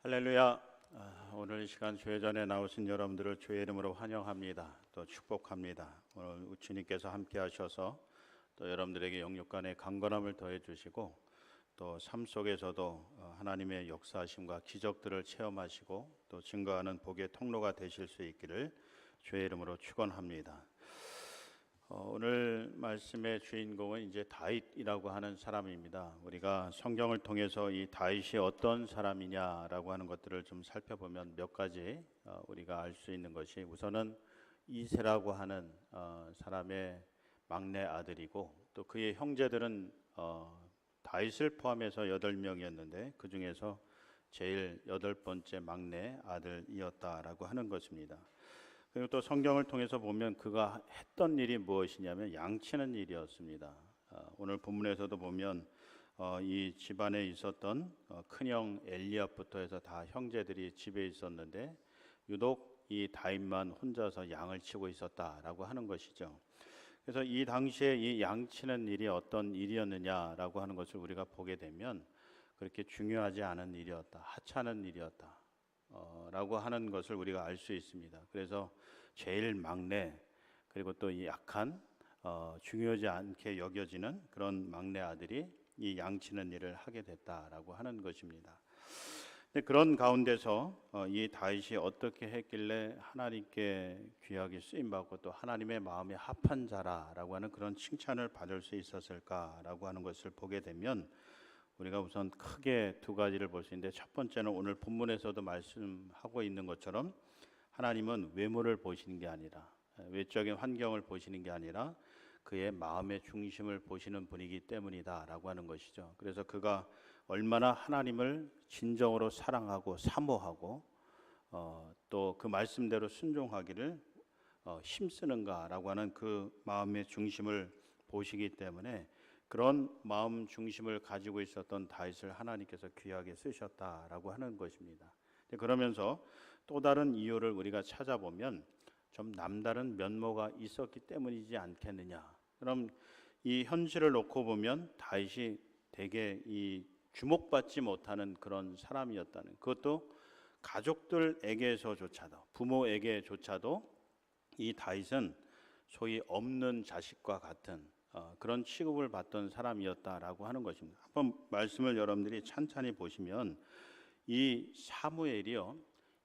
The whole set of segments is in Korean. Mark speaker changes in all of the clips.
Speaker 1: 할렐루야. 오늘 이 시간 주회전에 나오신 여러분들을 주의 이름으로 환영합니다. 또 축복합니다. 오늘 주님께서 함께 하셔서 또 여러분들에게 영육간의 강건함을 더해 주시고 또 삶 속에서도 하나님의 역사하심과 기적들을 체험하시고 또 증거하는 복의 통로가 되실 수 있기를 주의 이름으로 축원합니다. 오늘 말씀의 주인공은 이제 다윗이라고 하는 사람입니다. 우리가 성경을 통해서 이 다윗이 어떤 사람이냐라고 하는 것들을 좀 살펴보면 몇 가지 우리가 알 수 있는 것이, 우선은 이새라고 하는 사람의 막내 아들이고, 또 그의 형제들은 다윗을 포함해서 8명이었는데 그 중에서 제일 8번째 막내 아들이었다라고 하는 것입니다. 그리고 또 성경을 통해서 보면 그가 했던 일이 무엇이냐면 양치는 일이었습니다. 오늘 본문에서도 보면 이 집안에 있었던 큰형 엘리압부터 해서 다 형제들이 집에 있었는데 유독 이 다윗만 혼자서 양을 치고 있었다라고 하는 것이죠. 그래서 이 당시에 이 양치는 일이 어떤 일이었느냐라고 하는 것을 우리가 보게 되면 그렇게 중요하지 않은 일이었다, 하찮은 일이었다 라고 하는 것을 우리가 알 수 있습니다. 그래서 제일 막내, 그리고 또 이 약한 중요하지 않게 여겨지는 그런 막내 아들이 이 양치는 일을 하게 됐다라고 하는 것입니다. 근데 그런 가운데서 이 다윗이 어떻게 했길래 하나님께 귀하게 쓰임받고 또 하나님의 마음에 합한 자라라고 하는 그런 칭찬을 받을 수 있었을까라고 하는 것을 보게 되면 우리가 우선 크게 두 가지를 볼 수 있는데, 첫 번째는 오늘 본문에서도 말씀하고 있는 것처럼 하나님은 외모를 보시는 게 아니라, 외적인 환경을 보시는 게 아니라 그의 마음의 중심을 보시는 분이기 때문이다라고 하는 것이죠. 그래서 그가 얼마나 하나님을 진정으로 사랑하고 사모하고 또 그 말씀대로 순종하기를 힘쓰는가라고 하는 그 마음의 중심을 보시기 때문에 그런 마음 중심을 가지고 있었던 다윗을 하나님께서 귀하게 쓰셨다라고 하는 것입니다. 그러면서 또 다른 이유를 우리가 찾아보면 좀 남다른 면모가 있었기 때문이지 않겠느냐. 그럼 이 현실을 놓고 보면 다윗이 되게 이 주목받지 못하는 그런 사람이었다는, 그것도 가족들에게서조차도, 부모에게조차도 이 다윗은 소위 없는 자식과 같은 그런 취급을 받던 사람이었다라고 하는 것입니다. 한번 말씀을 여러분들이 찬찬히 보시면 이 사무엘이요,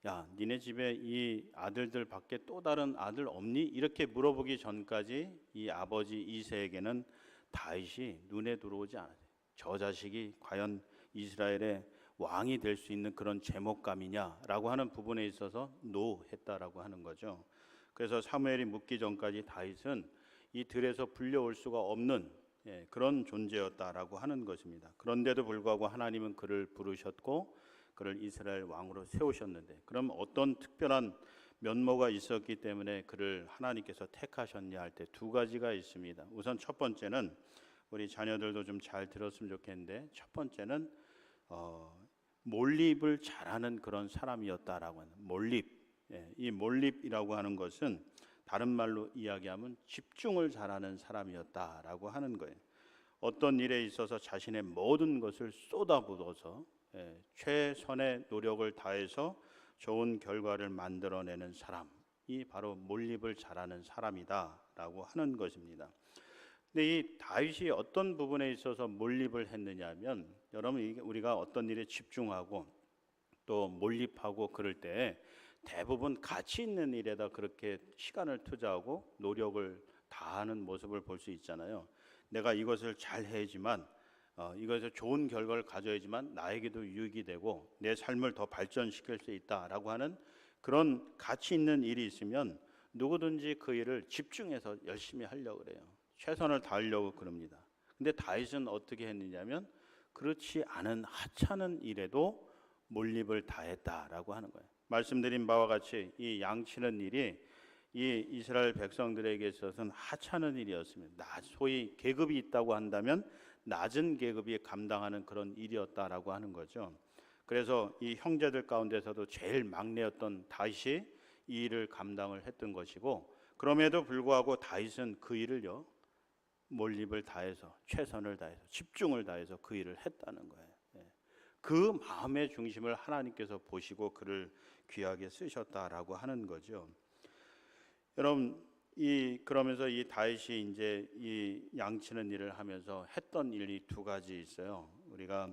Speaker 1: 야, 니네 집에 이 아들들 밖에 또 다른 아들 없니? 이렇게 물어보기 전까지 이 아버지 이새에게는 다윗이 눈에 들어오지 않아요. 저 자식이 과연 이스라엘의 왕이 될 수 있는 그런 제목감이냐라고 하는 부분에 있어서 노했다라고 하는 거죠. 그래서 사무엘이 묻기 전까지 다윗은 이 들에서 불려올 수가 없는 그런 존재였다라고 하는 것입니다. 그런데도 불구하고 하나님은 그를 부르셨고 그를 이스라엘 왕으로 세우셨는데, 그럼 어떤 특별한 면모가 있었기 때문에 그를 하나님께서 택하셨냐 할 때 두 가지가 있습니다. 우선 첫 번째는, 우리 자녀들도 좀 잘 들었으면 좋겠는데, 첫 번째는 몰입을 잘하는 그런 사람이었다라고 하는 몰입. 이 몰입이라고 하는 것은 다른 말로 이야기하면 집중을 잘하는 사람이었다라고 하는 거예요. 어떤 일에 있어서 자신의 모든 것을 쏟아부어서 최선의 노력을 다해서 좋은 결과를 만들어내는 사람이 바로 몰입을 잘하는 사람이다라고 하는 것입니다. 근데 이 다윗이 어떤 부분에 있어서 몰입을 했느냐면, 여러분, 우리가 어떤 일에 집중하고 또 몰입하고 그럴 때 대부분 가치 있는 일에다 그렇게 시간을 투자하고 노력을 다하는 모습을 볼 수 있잖아요. 내가 이것을 잘 해야지만, 이것에서 좋은 결과를 가져야지만 나에게도 유익이 되고 내 삶을 더 발전시킬 수 있다라고 하는 그런 가치 있는 일이 있으면 누구든지 그 일을 집중해서 열심히 하려고 그래요. 최선을 다하려고 그럽니다. 근데 다윗은 어떻게 했느냐면 그렇지 않은 하찮은 일에도 몰입을 다했다라고 하는 거예요. 말씀드린 바와 같이 이 양치는 일이 이 이스라엘 백성들에게 있어서는 하찮은 일이었습니다. 소위 계급이 있다고 한다면 낮은 계급이 감당하는 그런 일이었다라고 하는 거죠. 그래서 이 형제들 가운데서도 제일 막내였던 다윗이 이 일을 감당을 했던 것이고, 그럼에도 불구하고 다윗은 그 일을요 몰입을 다해서 최선을 다해서 집중을 다해서 그 일을 했다는 거예요. 그 마음의 중심을 하나님께서 보시고 그를 귀하게 쓰셨다라고 하는 거죠. 여러분, 그러면서 이 다윗이 이제 이 양치는 일을 하면서 했던 일이 두 가지 있어요. 우리가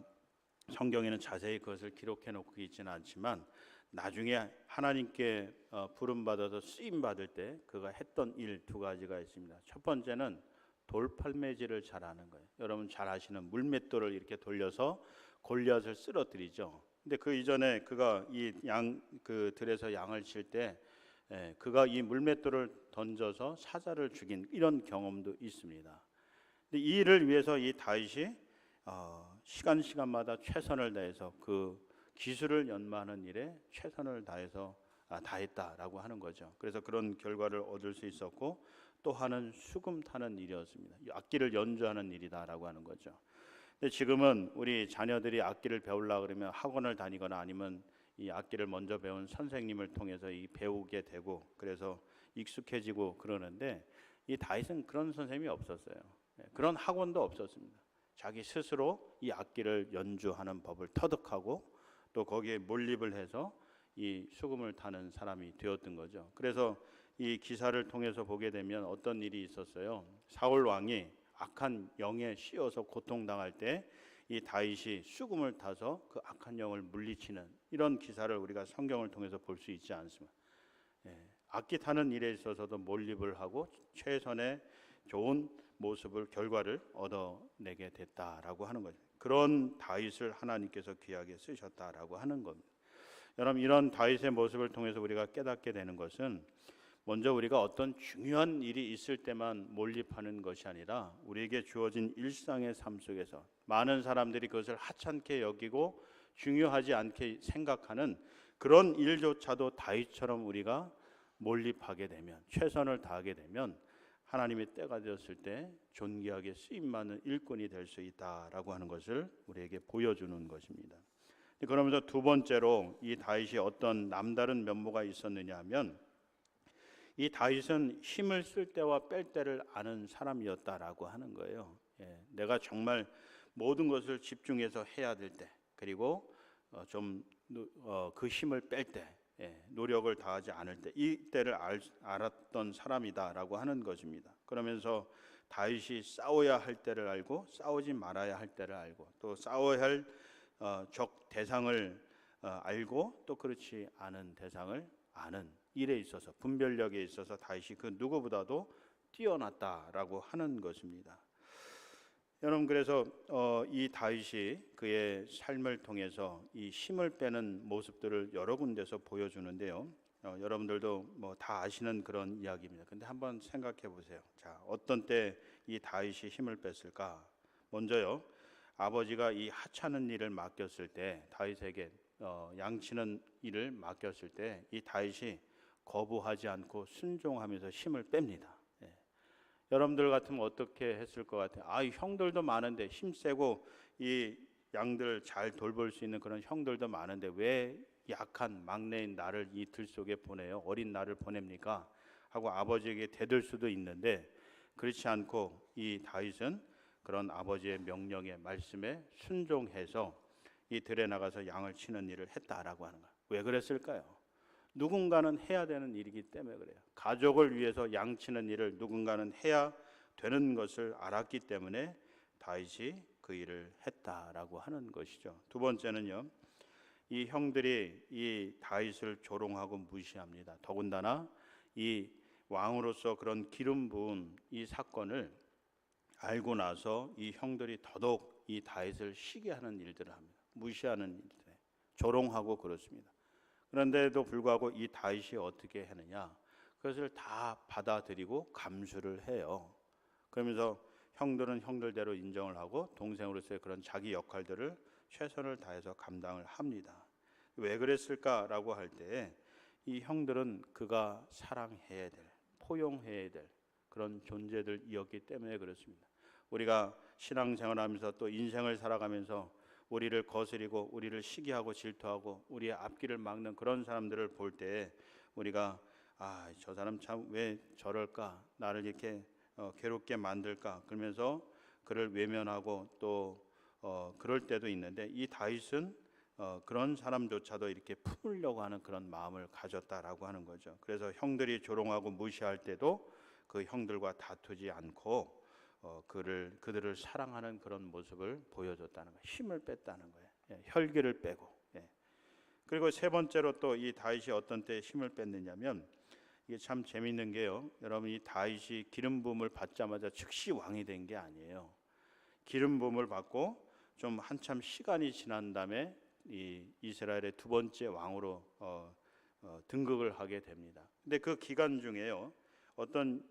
Speaker 1: 성경에는 자세히 그것을 기록해 놓고 있지는 않지만 나중에 하나님께 부름 받아서 쓰임 받을 때 그가 했던 일 두 가지가 있습니다. 첫 번째는 돌팔매질을 잘하는 거예요. 여러분 잘 아시는 물맷돌을 이렇게 돌려서 골리앗을 쓰러뜨리죠. 근데 그 이전에 그가 이 그 들에서 양을 칠 때 그가 이 물맷돌을 던져서 사자를 죽인 이런 경험도 있습니다. 근데 이 일을 위해서 이 다윗이 시간마다 최선을 다해서 그 기술을 연마하는 일에 최선을 다했다라고 하는 거죠. 그래서 그런 결과를 얻을 수 있었고, 또 하나는 수금 타는 일이었습니다. 악기를 연주하는 일이다라고 하는 거죠. 근데 지금은 우리 자녀들이 악기를 배우려 그러면 학원을 다니거나 아니면 이 악기를 먼저 배운 선생님을 통해서 배우게 되고 그래서 익숙해지고 그러는데, 이 다윗은 그런 선생님이 없었어요. 그런 학원도 없었습니다. 자기 스스로 이 악기를 연주하는 법을 터득하고 또 거기에 몰입을 해서 이 수금을 타는 사람이 되었던 거죠. 그래서 이 기사를 통해서 보게 되면 어떤 일이 있었어요. 사울 왕이 악한 영에 씌어서 고통당할 때 이 다윗이 수금을 타서 그 악한 영을 물리치는 이런 기사를 우리가 성경을 통해서 볼 수 있지 않습니까? 악기 타는 일에 있어서도 몰입을 하고 최선의 좋은 모습을 결과를 얻어내게 됐다라고 하는 거죠. 그런 다윗을 하나님께서 귀하게 쓰셨다라고 하는 겁니다. 여러분, 이런 다윗의 모습을 통해서 우리가 깨닫게 되는 것은 먼저 우리가 어떤 중요한 일이 있을 때만 몰입하는 것이 아니라 우리에게 주어진 일상의 삶 속에서 많은 사람들이 그것을 하찮게 여기고 중요하지 않게 생각하는 그런 일조차도 다윗처럼 우리가 몰입하게 되면, 최선을 다하게 되면 하나님의 때가 되었을 때 존귀하게 쓰임받는 일꾼이 될 수 있다라고 하는 것을 우리에게 보여주는 것입니다. 그러면서 두 번째로 이 다윗이 어떤 남다른 면모가 있었느냐 하면, 이 다윗은 힘을 쓸 때와 뺄 때를 아는 사람이었다라고 하는 거예요. 내가 정말 모든 것을 집중해서 해야 될 때, 그리고 그 힘을 뺄 때, 노력을 다하지 않을 때, 이 때를 알았던 사람이다라고 하는 것입니다. 그러면서 다윗이 싸워야 할 때를 알고 싸우지 말아야 할 때를 알고 또 싸워야 할 적 대상을 알고 또 그렇지 않은 대상을 아는 일에 있어서, 분별력에 있어서 다윗이 그 누구보다도 뛰어났다라고 하는 것입니다. 여러분, 그래서 이 다윗이 그의 삶을 통해서 이 힘을 빼는 모습들을 여러 군데서 보여주는데요. 여러분들도 뭐 다 아시는 그런 이야기입니다. 근데 한번 생각해 보세요. 자, 어떤 때 이 다윗이 힘을 뺐을까? 먼저요, 아버지가 이 하찮은 일을 맡겼을 때, 다윗에게 양치는 일을 맡겼을 때 이 다윗이 거부하지 않고 순종하면서 힘을 뺍니다. 여러분들 같으면 어떻게 했을 것 같아요? 형들도 많은데, 힘세고 이 양들 잘 돌볼 수 있는 그런 형들도 많은데 왜 약한 막내인 나를 이 들 속에 보내요? 어린 나를 보냅니까? 하고 아버지에게 대들 수도 있는데, 그렇지 않고 이 다윗은 그런 아버지의 명령에, 말씀에 순종해서 이 들에 나가서 양을 치는 일을 했다라고 하는 거예요. 왜 그랬을까요? 누군가는 해야 되는 일이기 때문에 그래요. 가족을 위해서 양치는 일을 누군가는 해야 되는 것을 알았기 때문에 다윗이 그 일을 했다라고 하는 것이죠. 두 번째는요, 이 형들이 이 다윗을 조롱하고 무시합니다. 더군다나 이 왕으로서 그런 기름 부은 이 사건을 알고 나서 이 형들이 더더욱 이 다윗을 시기하는 일들을 합니다. 무시하는 일들, 조롱하고 그렇습니다. 그런데도 불구하고 이 다윗이 어떻게 하느냐? 그것을 다 받아들이고 감수를 해요. 그러면서 형들은 형들대로 인정을 하고 동생으로서의 그런 자기 역할들을 최선을 다해서 감당을 합니다. 왜 그랬을까라고 할 때 이 형들은 그가 사랑해야 될, 포용해야 될 그런 존재들이었기 때문에 그렇습니다. 우리가 신앙생활하면서 또 인생을 살아가면서 우리를 거스리고 우리를 시기하고 질투하고 우리의 앞길을 막는 그런 사람들을 볼 때 우리가 저 사람 참 왜 저럴까, 나를 이렇게 괴롭게 만들까, 그러면서 그를 외면하고 또 그럴 때도 있는데 이 다윗은 그런 사람조차도 이렇게 품으려고 하는 그런 마음을 가졌다라고 하는 거죠. 그래서 형들이 조롱하고 무시할 때도 그 형들과 다투지 않고 그들을 사랑하는 그런 모습을 보여줬다는 거예요. 힘을 뺐다는 거예요. 혈기를 빼고. 그리고 세 번째로 또 이 다윗이 어떤 때 힘을 뺐느냐면 이게 참 재밌는 게요. 여러분 이 다윗이 기름 부음을 받자마자 즉시 왕이 된 게 아니에요. 기름 부음을 받고 좀 한참 시간이 지난 다음에 이 이스라엘의 두 번째 왕으로 등극을 하게 됩니다. 근데 그 기간 중에요. 어떤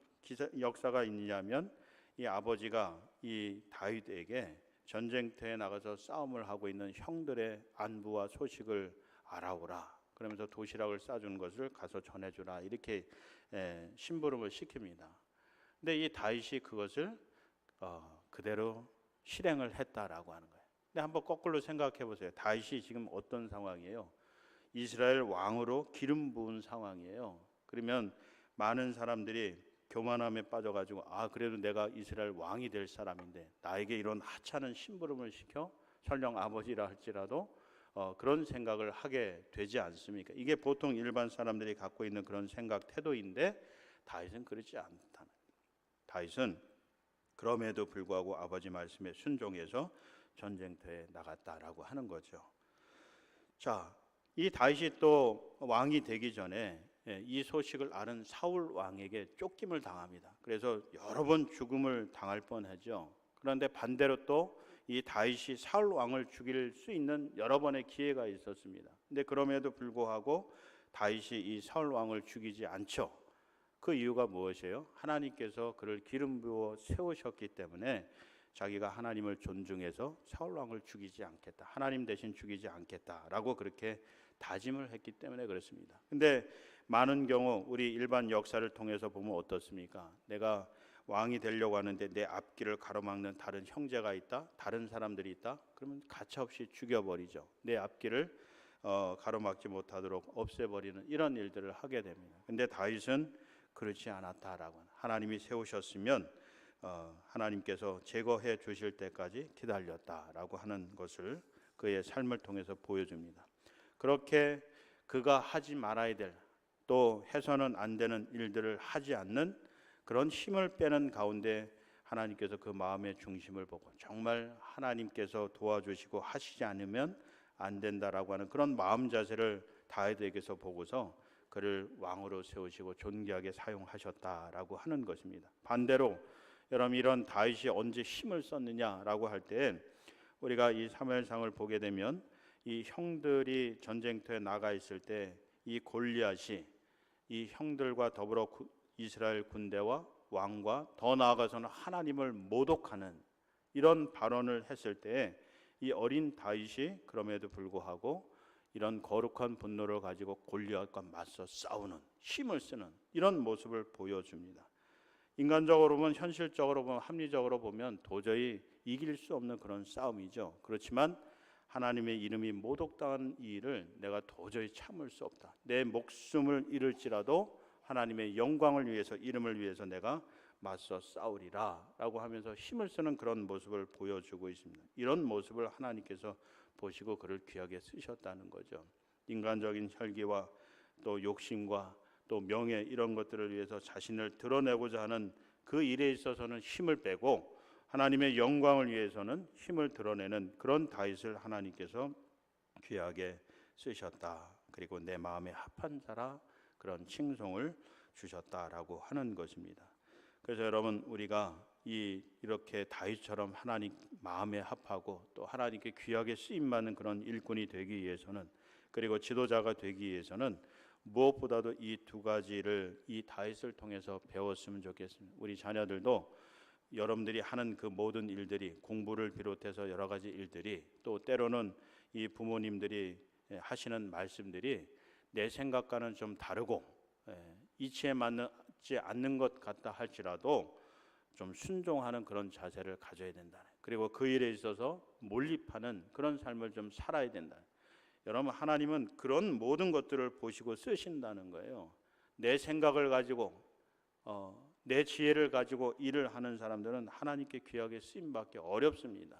Speaker 1: 역사가 있냐면 이 아버지가 이 다윗에게 전쟁터에 나가서 싸움을 하고 있는 형들의 안부와 소식을 알아오라. 그러면서 도시락을 싸주는 것을 가서 전해주라. 이렇게 심부름을 시킵니다. 근데 이 다윗이 그것을 그대로 실행을 했다라고 하는 거예요. 근데 한번 거꾸로 생각해 보세요. 다윗이 지금 어떤 상황이에요? 이스라엘 왕으로 기름 부은 상황이에요. 그러면 많은 사람들이 교만함에 빠져가지고 그래도 내가 이스라엘 왕이 될 사람인데 나에게 이런 하찮은 심부름을 시켜? 설령 아버지라 할지라도 그런 생각을 하게 되지 않습니까? 이게 보통 일반 사람들이 갖고 있는 그런 생각 태도인데 다윗은 그렇지 않다는. 다윗은 그럼에도 불구하고 아버지 말씀에 순종해서 전쟁터에 나갔다라고 하는 거죠. 자, 이 다윗이 또 왕이 되기 전에 이 소식을 아는 사울 왕에게 쫓김을 당합니다. 그래서 여러 번 죽음을 당할 뻔하죠. 그런데 반대로 또 이 다윗이 사울 왕을 죽일 수 있는 여러 번의 기회가 있었습니다. 근데 그럼에도 불구하고 다윗이 이 사울 왕을 죽이지 않죠. 그 이유가 무엇이에요? 하나님께서 그를 기름 부어 세우셨기 때문에 자기가 하나님을 존중해서 사울 왕을 죽이지 않겠다. 하나님 대신 죽이지 않겠다라고 그렇게 다짐을 했기 때문에 그렇습니다. 근데 많은 경우 우리 일반 역사를 통해서 보면 어떻습니까? 내가 왕이 되려고 하는데 내 앞길을 가로막는 다른 형제가 있다, 다른 사람들이 있다. 그러면 가차없이 죽여버리죠. 내 앞길을 가로막지 못하도록 없애버리는 이런 일들을 하게 됩니다. 근데 다윗은 그렇지 않았다라고. 하나님이 세우셨으면 하나님께서 제거해 주실 때까지 기다렸다라고 하는 것을 그의 삶을 통해서 보여줍니다. 그렇게 그가 하지 말아야 될 또 해서는 안 되는 일들을 하지 않는 그런 힘을 빼는 가운데 하나님께서 그 마음의 중심을 보고 정말 하나님께서 도와주시고 하시지 않으면 안 된다라고 하는 그런 마음 자세를 다윗에게서 보고서 그를 왕으로 세우시고 존귀하게 사용하셨다라고 하는 것입니다. 반대로 여러분 이런 다윗이 언제 힘을 썼느냐라고 할 때 우리가 이 사무엘상을 보게 되면 이 형들이 전쟁터에 나가 있을 때 이 골리앗이 이 형들과 더불어 이스라엘 군대와 왕과 더 나아가서는 하나님을 모독하는 이런 발언을 했을 때 이 어린 다윗이 그럼에도 불구하고 이런 거룩한 분노를 가지고 골리앗과 맞서 싸우는 힘을 쓰는 이런 모습을 보여줍니다. 인간적으로 보면 현실적으로 보면 합리적으로 보면 도저히 이길 수 없는 그런 싸움이죠. 그렇지만 하나님의 이름이 모독당한 이 일을 내가 도저히 참을 수 없다. 내 목숨을 잃을지라도 하나님의 영광을 위해서 이름을 위해서 내가 맞서 싸우리라 라고 하면서 힘을 쓰는 그런 모습을 보여주고 있습니다. 이런 모습을 하나님께서 보시고 그를 귀하게 쓰셨다는 거죠. 인간적인 혈기와 또 욕심과 또 명예 이런 것들을 위해서 자신을 드러내고자 하는 그 일에 있어서는 힘을 빼고 하나님의 영광을 위해서는 힘을 드러내는 그런 다윗을 하나님께서 귀하게 쓰셨다. 그리고 내 마음에 합한 자라 그런 칭송을 주셨다라고 하는 것입니다. 그래서 여러분 우리가 이렇게 다윗처럼 하나님 마음에 합하고 또 하나님께 귀하게 쓰임받는 그런 일꾼이 되기 위해서는 그리고 지도자가 되기 위해서는 무엇보다도 이 두 가지를 이 다윗을 통해서 배웠으면 좋겠습니다. 우리 자녀들도 여러분들이 하는 그 모든 일들이 공부를 비롯해서 여러 가지 일들이 또 때로는 이 부모님들이 하시는 말씀들이 내 생각과는 좀 다르고 이치에 맞지 않는 것 같다 할지라도 좀 순종하는 그런 자세를 가져야 된다. 그리고 그 일에 있어서 몰입하는 그런 삶을 좀 살아야 된다. 여러분 하나님은 그런 모든 것들을 보시고 쓰신다는 거예요. 내 생각을 가지고 내 지혜를 가지고 일을 하는 사람들은 하나님께 귀하게 쓰임받기 어렵습니다.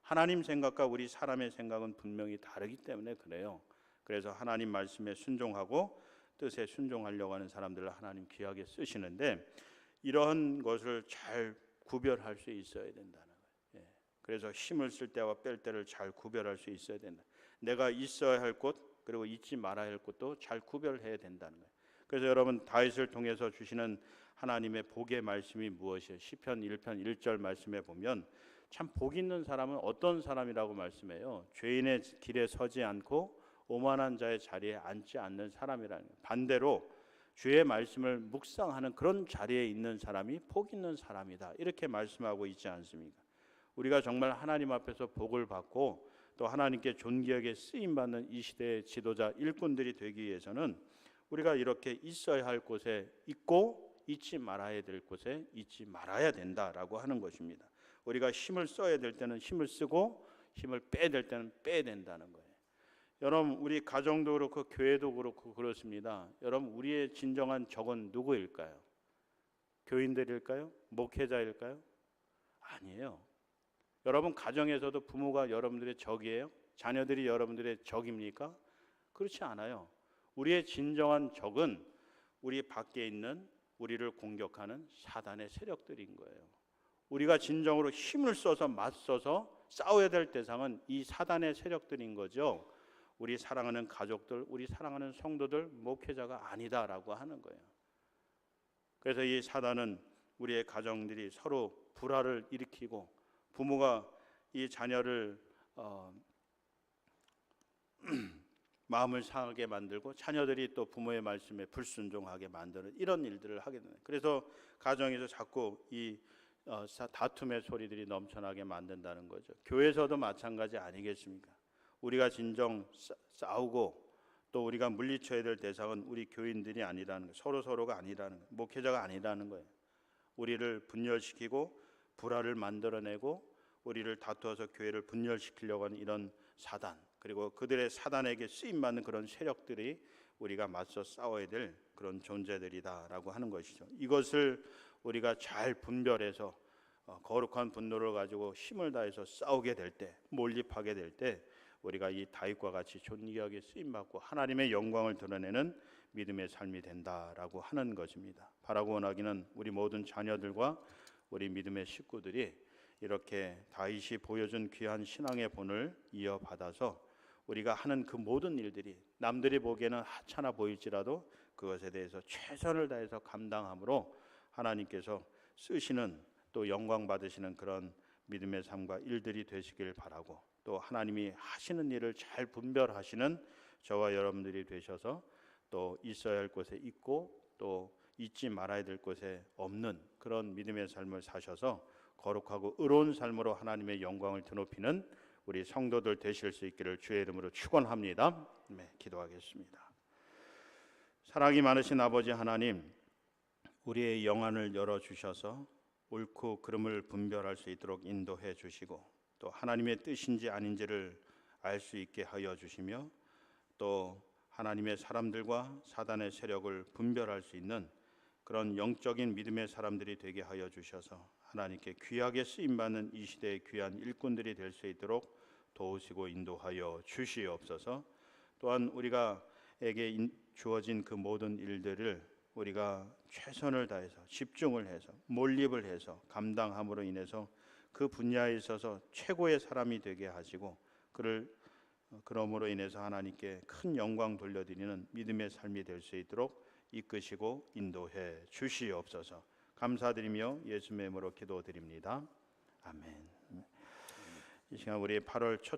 Speaker 1: 하나님 생각과 우리 사람의 생각은 분명히 다르기 때문에 그래요. 그래서 하나님 말씀에 순종하고 뜻에 순종하려고 하는 사람들을 하나님 귀하게 쓰시는데, 이러한 것을 잘 구별할 수 있어야 된다는 거예요. 그래서 힘을 쓸 때와 뺄 때를 잘 구별할 수 있어야 된다. 내가 있어야 할 곳, 그리고 잊지 말아야 할 곳도 잘 구별해야 된다는 거예요. 그래서 여러분, 다윗을 통해서 주시는 하나님의 복의 말씀이 무엇이에요? 시편 1편 1절 말씀에 보면 참 복 있는 사람은 어떤 사람이라고 말씀해요? 죄인의 길에 서지 않고 오만한 자의 자리에 앉지 않는 사람이라는 거예요. 반대로 주의 말씀을 묵상하는 그런 자리에 있는 사람이 복 있는 사람이다, 이렇게 말씀하고 있지 않습니까? 우리가 정말 하나님 앞에서 복을 받고 또 하나님께 존귀하게 쓰임받는 이 시대의 지도자, 일꾼들이 되기 위해서는 우리가 이렇게 있어야 할 곳에 있고 잊지 말아야 될 곳에 잊지 말아야 된다라고 하는 것입니다. 우리가 힘을 써야 될 때는 힘을 쓰고 힘을 빼야 될 때는 빼야 된다는 거예요. 여러분, 우리 가정도 그렇고 교회도 그렇고 그렇습니다. 여러분, 우리의 진정한 적은 누구일까요? 교인들일까요? 목회자일까요? 아니에요. 여러분 가정에서도 부모가 여러분들의 적이에요? 자녀들이 여러분들의 적입니까? 그렇지 않아요. 우리의 진정한 적은 우리 밖에 있는 우리를 공격하는 사단의 세력들인 거예요. 우리가 진정으로 힘을 써서 맞서서 싸워야 될 대상은 이 사단의 세력들인 거죠. 우리 사랑하는 가족들, 우리 사랑하는 성도들, 목회자가 아니다라고 하는 거예요. 그래서 이 사단은 우리의 가정들이 서로 불화를 일으키고, 부모가 이 자녀를 마음을 상하게 만들고, 자녀들이 또 부모의 말씀에 불순종하게 만드는 이런 일들을 하게 되는. 그래서 가정에서 자꾸 이 다툼의 소리들이 넘쳐나게 만든다는 거죠. 교회에서도 마찬가지 아니겠습니까? 우리가 진정 싸우고 또 우리가 물리쳐야 될 대상은 우리 교인들이 아니라는 거예요. 서로가 아니라는 거예요. 목회자가 아니라는 거예요. 우리를 분열시키고 불화를 만들어내고 우리를 다투어서 교회를 분열시키려고 하는 이런 사단, 그리고 그들의 사단에게 쓰임받는 그런 세력들이 우리가 맞서 싸워야 될 그런 존재들이다라고 하는 것이죠. 이것을 우리가 잘 분별해서 거룩한 분노를 가지고 힘을 다해서 싸우게 될 때, 몰입하게 될 때 우리가 이 다윗과 같이 존귀하게 쓰임받고 하나님의 영광을 드러내는 믿음의 삶이 된다라고 하는 것입니다. 바라고 원하기는 우리 모든 자녀들과 우리 믿음의 식구들이 이렇게 다윗이 보여준 귀한 신앙의 본을 이어받아서 우리가 하는 그 모든 일들이 남들이 보기에는 하찮아 보일지라도 그것에 대해서 최선을 다해서 감당함으로 하나님께서 쓰시는 또 영광 받으시는 그런 믿음의 삶과 일들이 되시길 바라고, 또 하나님이 하시는 일을 잘 분별하시는 저와 여러분들이 되셔서 또 있어야 할 곳에 있고 또 잊지 말아야 될 곳에 없는 그런 믿음의 삶을 사셔서 거룩하고 의로운 삶으로 하나님의 영광을 드높이는 우리 성도들 되실 수 있기를 주의 이름으로 축원합니다. 네, 기도하겠습니다. 사랑이 많으신 아버지 하나님, 우리의 영안을 열어주셔서 옳고 그름을 분별할 수 있도록 인도해 주시고, 또 하나님의 뜻인지 아닌지를 알 수 있게 하여 주시며, 또 하나님의 사람들과 사단의 세력을 분별할 수 있는 그런 영적인 믿음의 사람들이 되게 하여 주셔서 하나님께 귀하게 쓰임받는 이 시대의 귀한 일꾼들이 될 수 있도록 도우시고 인도하여 주시옵소서. 또한 우리가에게 주어진 그 모든 일들을 우리가 최선을 다해서 집중을 해서 몰입을 해서 감당함으로 인해서 그 분야에 있어서 최고의 사람이 되게 하시고, 그러므로 인해서 하나님께 큰 영광 돌려드리는 믿음의 삶이 될 수 있도록 이끄시고 인도해 주시옵소서. 감사드리며 예수님의 이름으로 기도드립니다. 아멘. 이 시간 우리 8월 첫